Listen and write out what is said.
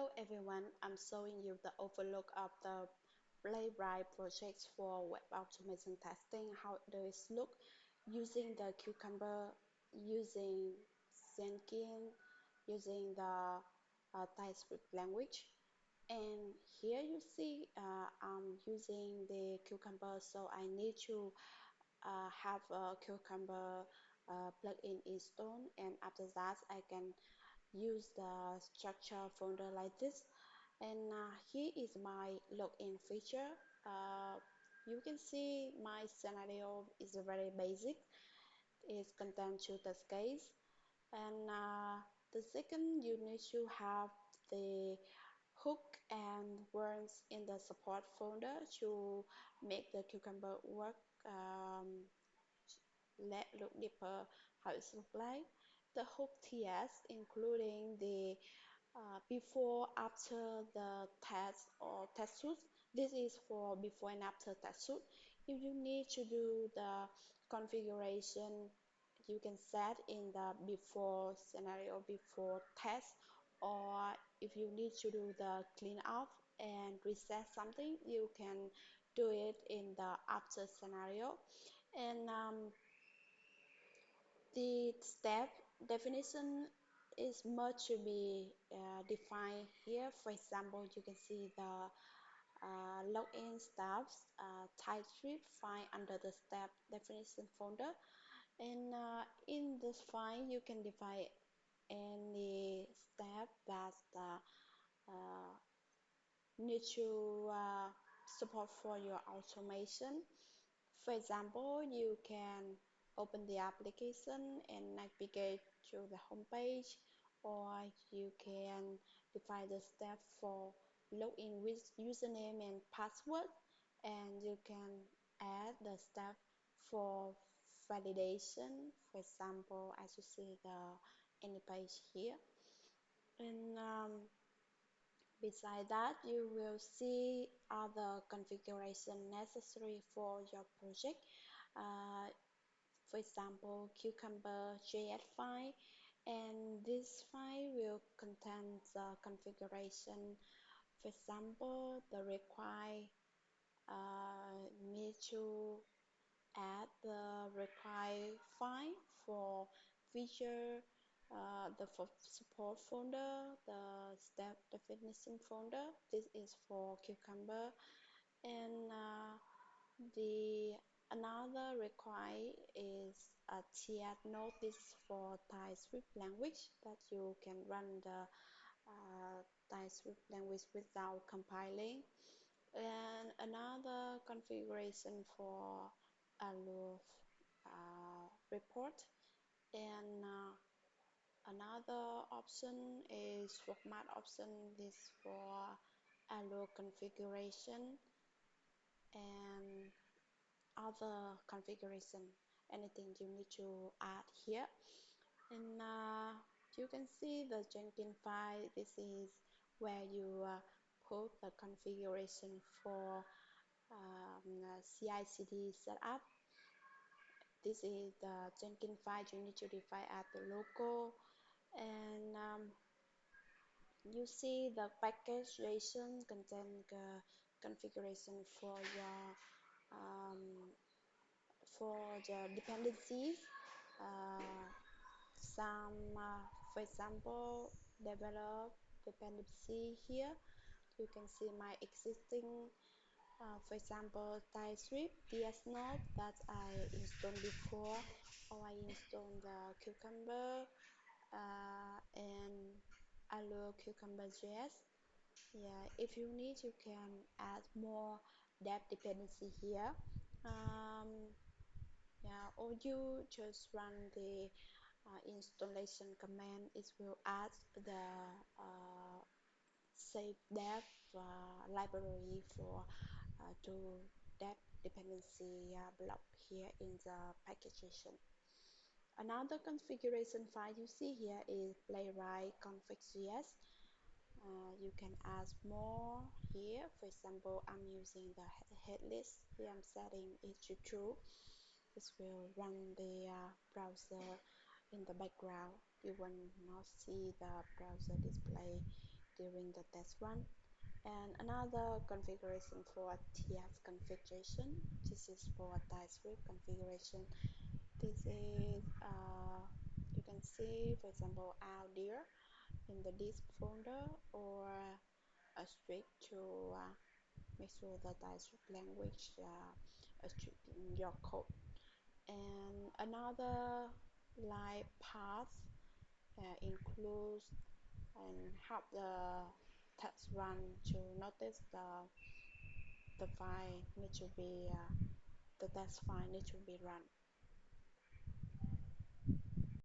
Hello everyone, I'm showing you the overlook of the Playwright project for web automation testing, how does it look using the Cucumber, using Jenkins, using the TypeScript language. And here you see I'm using the Cucumber, so I need to have a Cucumber plugin installed, and after that I can use the structure folder like this. And here is my login feature. uh, you can see my scenario is very basic. It contains two test case, and the second you need to have the hook and words in the support folder to make the cucumber work. Let's look deeper how it looks like. The hook TS including the before after the test or test suit. This is for before and after test suit. If you need to do the configuration, you can set in the before scenario, before test, or if you need to do the clean up and reset something, you can do it in the after scenario. And the step definition is much to be defined here. For example, you can see the login steps TypeScript file under the step definition folder, and in this file you can define any step that uh, need to support for your automation. For example, you can open the application and navigate to the home page, or you can define the step for login with username and password, and you can add the step for validation. For example, as you see the any page here. And beside that, you will see other configuration necessary for your project. Uh, for example, Cucumber JS file, and this file will contain the configuration. For example, the required need to add the required file for feature, the support folder, the step definition folder. This is for Cucumber, and the another required is a TS node. This is for TypeScript language that you can run the TypeScript language without compiling. And another configuration for Allure report, and another option is format option. This for Allure configuration, and other configuration, anything you need to add here. And you can see the Jenkins file. This is where you put the configuration for CI/CD setup. This is the Jenkins file you need to define at the local, and you see the package JSON contain the configuration um, for the dependencies. Uh, for example, develop dependency here. You can see my existing, for example, TypeScript DS node that I installed before, or I installed the Cucumber and Allure Cucumber JS. Yeah, if you need, you can add more depth dependency here. Yeah, or you just run the installation command. It will add the save dev library for to that dependency block here in the packaging. Another configuration file you see here is Playwright config.js. You can add more here. For example, I'm using the head list. Here I'm setting it to true. This will run the browser in the background. You will not see the browser display during the test run. And another configuration for TS configuration. This is for TypeScript configuration. This is you can see, for example, Allure in the disk folder, or straight to make sure the TypeScript language straight in your code. And another like path includes and help the test run to notice the file need to be the test file need to be run.